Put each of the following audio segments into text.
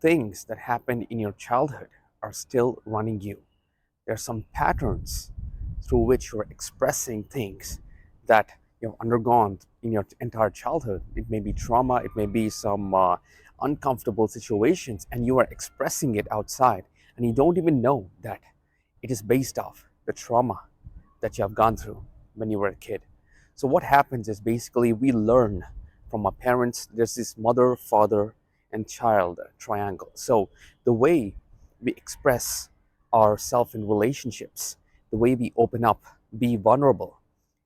things that happened in your childhood are still running you. There are some patterns through which you're expressing things that you've undergone in your entire childhood. It may be trauma, it may be some uncomfortable situations, and you are expressing it outside, and you don't even know that it is based off the trauma that you have gone through when you were a kid. So, what happens is basically we learn from our parents. There's this mother, father, and child triangle. So, the way we express ourselves in relationships, the way we open up, be vulnerable,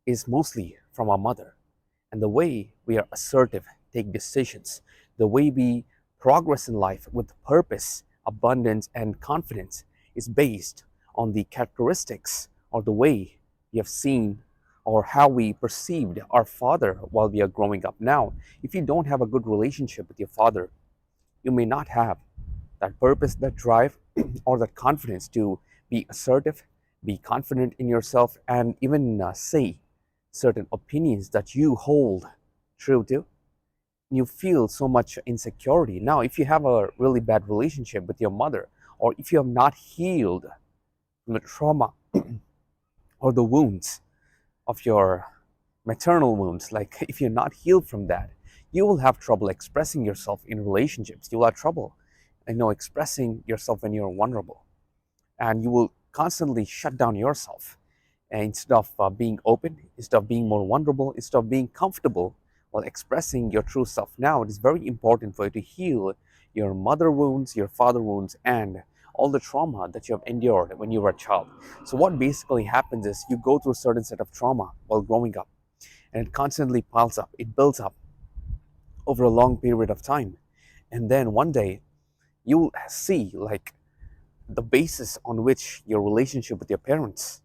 is mostly from our mother. And the way we are assertive, take decisions, the way we progress in life with purpose, abundance, and confidence is based on the characteristics or the way we have seen or how we perceived our father while we are growing up. Now, if you don't have a good relationship with your father, you may not have that purpose, that drive, or that confidence to be assertive, be confident in yourself, and even say certain opinions that you hold true to. You feel so much insecurity. Now, if you have a really bad relationship with your mother, or if you have not healed from the trauma or the wounds of your maternal wounds, like if you're not healed from that, you will have trouble expressing yourself in relationships. You will have trouble, expressing yourself when you're vulnerable, and you will constantly shut down yourself. And instead of being open, instead of being more vulnerable, instead of being comfortable while expressing your true self. Now, it is very important for you to heal your mother wounds, your father wounds, and all the trauma that you have endured when you were a child. So, what basically happens is you go through a certain set of trauma while growing up, and it constantly piles up, it builds up over a long period of time. And then one day, you'll see like the basis on which your relationship with your parents,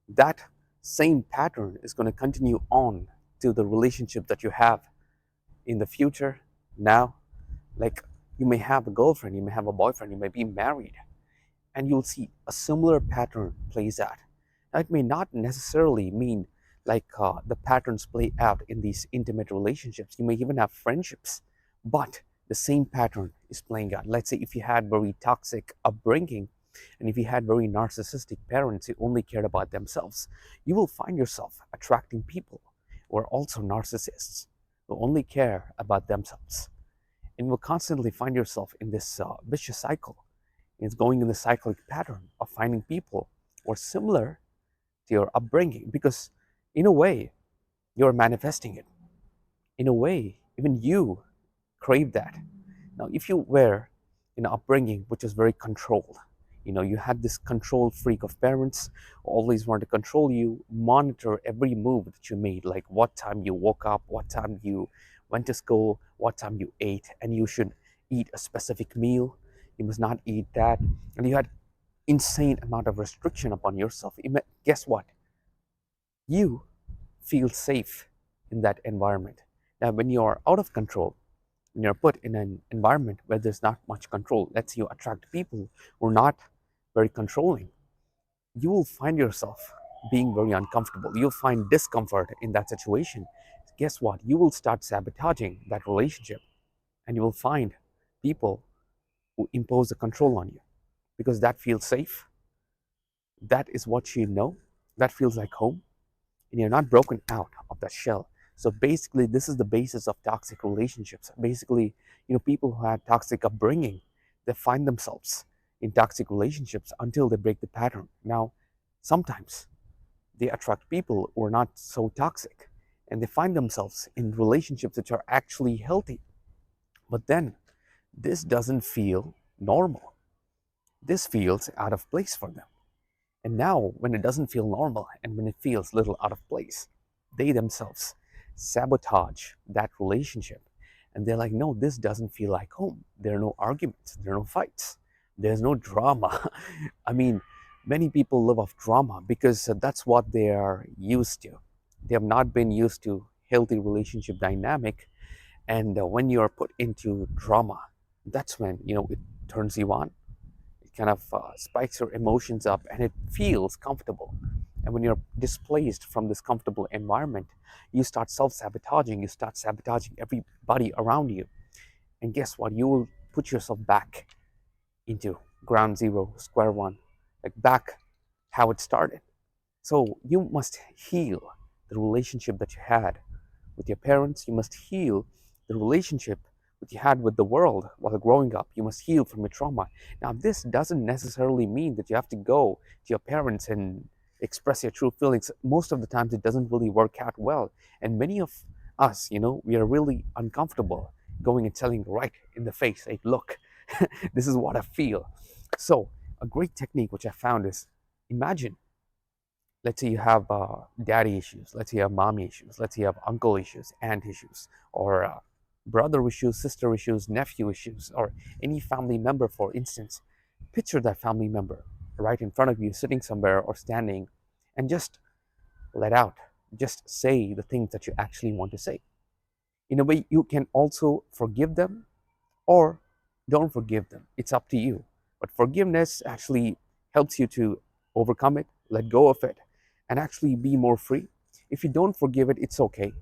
that same pattern is going to continue on to the relationship that you have in the future. Now, like, you may have a girlfriend, you may have a boyfriend, you may be married, and you'll see a similar pattern plays out. Now, it may not necessarily mean like the patterns play out in these intimate relationships. You may even have friendships, but the same pattern is playing out. Let's say if you had very toxic upbringing, and if you had very narcissistic parents who only cared about themselves, you will find yourself attracting people who are also narcissists, who only care about themselves. And you will constantly find yourself in this vicious cycle. It's going in the cyclic pattern of finding people who are similar to your upbringing, because in a way, you're manifesting it. In a way, even you crave that. Now, if you were in an upbringing which is very controlled, you had this control freak of parents who always wanted to control you, monitor every move that you made, like what time you woke up, what time you went to school, what time you ate, and you should eat a specific meal. You must not eat that. And you had insane amount of restriction upon yourself. Guess what? You feel safe in that environment. Now, when you are out of control, when you're put in an environment where there's not much control, let's say you attract people who are not very controlling, you will find yourself being very uncomfortable. You'll find discomfort in that situation. Guess what? You will start sabotaging that relationship, and you will find people who impose a control on you because that feels safe. That is what you know. That feels like home, and you're not broken out of that shell. So basically, this is the basis of toxic relationships. Basically, people who had toxic upbringing, they find themselves in toxic relationships until they break the pattern. Now, sometimes they attract people who are not so toxic, and they find themselves in relationships which are actually healthy. But then, this doesn't feel normal. This feels out of place for them. And now, when it doesn't feel normal and when it feels little out of place, they themselves sabotage that relationship. And they're like, no, this doesn't feel like home. There are no arguments, there are no fights, there's no drama. I mean, many people live off drama because that's what they are used to. They have not been used to healthy relationship dynamic. And when you are put into drama, that's when, it turns you on. It kind of spikes your emotions up and it feels comfortable. And when you're displaced from this comfortable environment, you start self-sabotaging, you start sabotaging everybody around you. And guess what? You will put yourself back into ground zero, square one, like back how it started. So you must heal the relationship that you had with your parents. You must heal the relationship that you had with the world while growing up. You must heal from your trauma. Now, this doesn't necessarily mean that you have to go to your parents and express your true feelings. Most of the times, it doesn't really work out well. And many of us, we are really uncomfortable going and telling right in the face, like, look, this is what I feel. So, a great technique which I found is imagine, let's say you have daddy issues, let's say you have mommy issues, let's say you have uncle issues, aunt issues, or brother issues, sister issues, nephew issues, or any family member, for instance. Picture that family member right in front of you, sitting somewhere or standing, and just let out, just say the things that you actually want to say. In a way, you can also forgive them or don't forgive them. It's up to you. But forgiveness actually helps you to overcome it, let go of it, and actually be more free. If you don't forgive it, it's okay.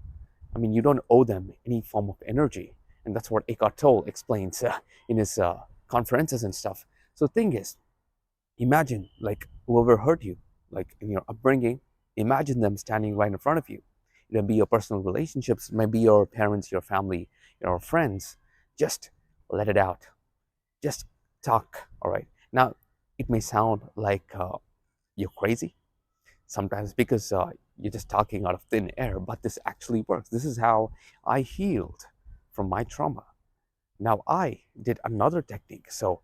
I mean, you don't owe them any form of energy. And that's what Eckhart Tolle explains in his conferences and stuff. So the thing is, imagine like whoever hurt you, like in your upbringing, imagine them standing right in front of you. It may be your personal relationships, it may be your parents, your family, your friends. Just let it out. Just talk. All right. Now, it may sound like you're crazy sometimes because you're just talking out of thin air, but this actually works. This is how I healed from my trauma. Now, I did another technique. So,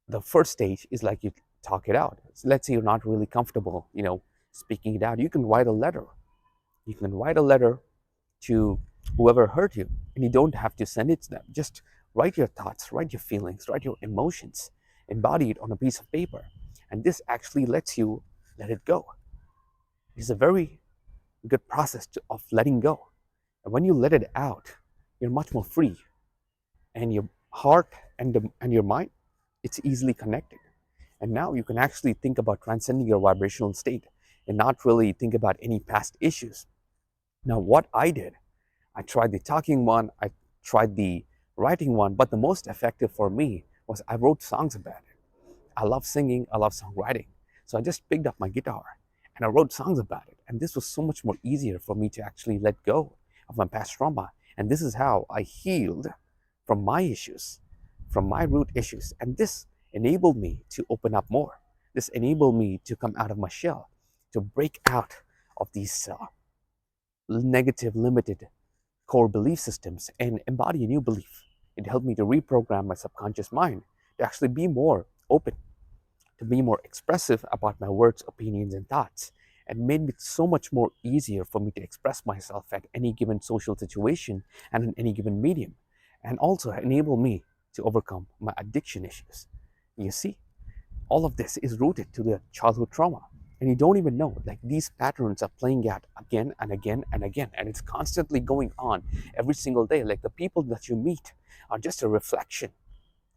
the first stage is like you talk it out. So let's say you're not really comfortable, speaking it out. You can write a letter. You can write a letter to whoever hurt you, and you don't have to send it to them. Just write your thoughts, write your feelings, write your emotions, embody it on a piece of paper. And this actually lets you let it go. It's a very good process of letting go. And when you let it out, you're much more free, and your heart and your mind, it's easily connected. And now you can actually think about transcending your vibrational state and not really think about any past issues. Now, what I did, I tried the talking one, I tried the writing one, but the most effective for me was I wrote songs about it. I love singing, I love songwriting. So I just picked up my guitar and I wrote songs about it. And this was so much more easier for me to actually let go of my past trauma. And this is how I healed from my issues, from my root issues. And this enabled me to open up more. This enabled me to come out of my shell, to break out of these negative, limited core belief systems and embody a new belief. It helped me to reprogram my subconscious mind to actually be more open, to be more expressive about my words, opinions, and thoughts, and made it so much more easier for me to express myself at any given social situation and in any given medium, and also enable me to overcome my addiction issues. You see, all of this is rooted to the childhood trauma. And you don't even know, like these patterns are playing out again and again and again. And it's constantly going on every single day. Like the people that you meet are just a reflection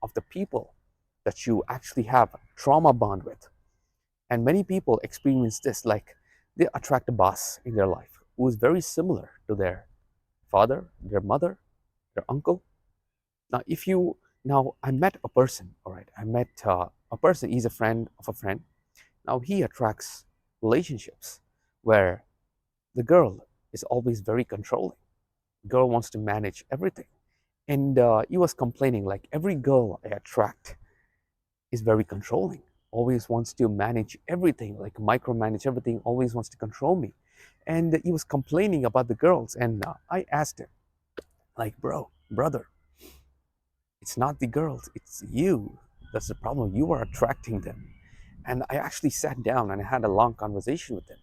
of the people that you actually have trauma bond with. And many people experience this, like they attract a boss in their life who is very similar to their father, their mother, their uncle. Now, I met a person, all right, I met a person, he's a friend of a friend. Now, he attracts relationships where the girl is always very controlling. The girl wants to manage everything. And he was complaining, like, every girl I attract is very controlling, always wants to manage everything, like micromanage everything, always wants to control me. And he was complaining about the girls. And I asked him, like, brother, it's not the girls, it's you. That's the problem. You are attracting them. And I actually sat down and I had a long conversation with him.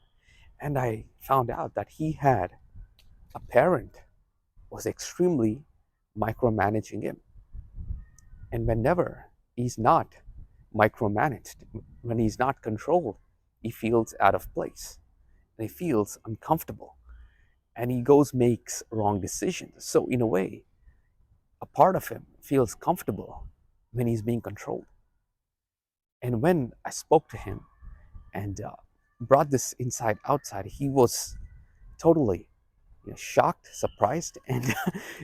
And I found out that he had a parent who was extremely micromanaging him. And whenever he's not micromanaged, when he's not controlled, he feels out of place and he feels uncomfortable and he goes makes wrong decisions. So in a way, a part of him feels comfortable when he's being controlled. And when I spoke to him and brought this inside outside, he was totally, shocked, surprised, and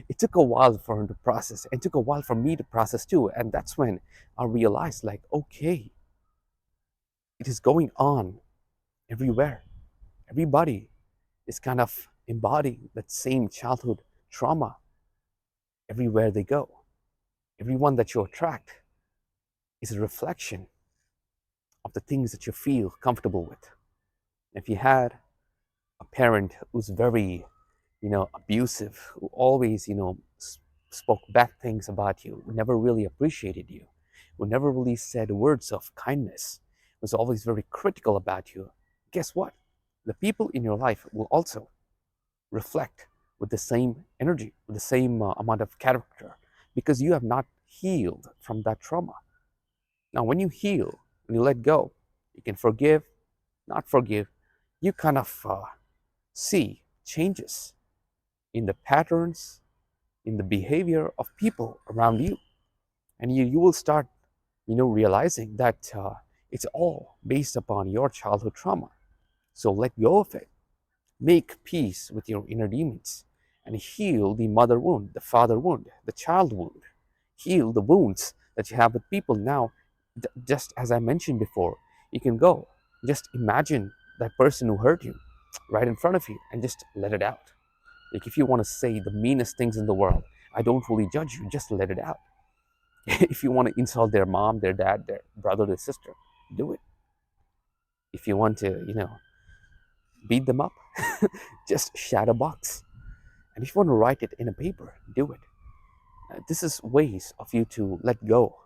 it took a while for him to process. It took a while for me to process too. And that's when I realized, like, okay, it is going on everywhere. Everybody is kind of embodying that same childhood trauma everywhere they go. Everyone that you attract is a reflection of the things that you feel comfortable with. If you had a parent who's very, abusive, who always, spoke bad things about you, who never really appreciated you, who never really said words of kindness, was always very critical about you, guess what? The people in your life will also reflect with the same energy, with the same amount of character, because you have not healed from that trauma. Now, when you heal, when you let go, you can forgive, not forgive, you kind of see changes in the patterns, in the behavior of people around you. And you will start, realizing that it's all based upon your childhood trauma. So let go of it. Make peace with your inner demons and heal the mother wound, the father wound, the child wound. Heal the wounds that you have with people. Now, just as I mentioned before, you can go, just imagine that person who hurt you right in front of you and just let it out. Like if you want to say the meanest things in the world, I don't really judge you, just let it out. If you want to insult their mom, their dad, their brother, their sister, do it. If you want to, beat them up, just shadow box. And if you want to write it in a paper, do it. This is ways of you to let go,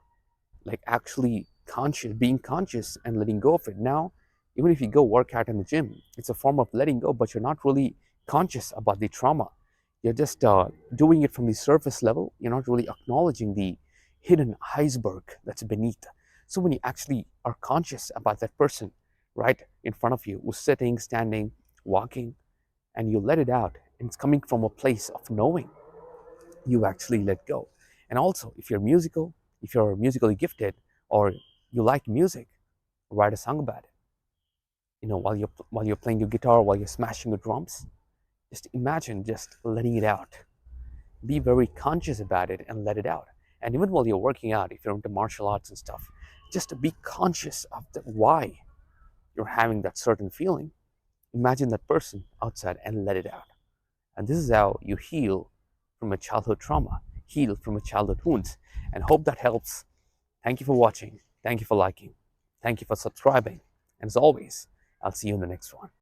like actually conscious, being conscious and letting go of it. Now, even if you go work out in the gym, it's a form of letting go, but you're not really conscious about the trauma. You're just doing it from the surface level. You're not really acknowledging the hidden iceberg that's beneath. So when you actually are conscious about that person right in front of you, who's sitting, standing, walking, and you let it out, and it's coming from a place of knowing, you actually let go. And also, if you're musically gifted, or you like music, write a song about it. While you're playing your guitar, while you're smashing your drums, just imagine just letting it out. Be very conscious about it and let it out. And even while you're working out, if you're into martial arts and stuff, just to be conscious of why you're having that certain feeling. Imagine that person outside and let it out. And this is how you heal from a childhood trauma, heal from a childhood wounds. And hope that helps. Thank you for watching. Thank you for liking. Thank you for subscribing. And as always, I'll see you in the next one.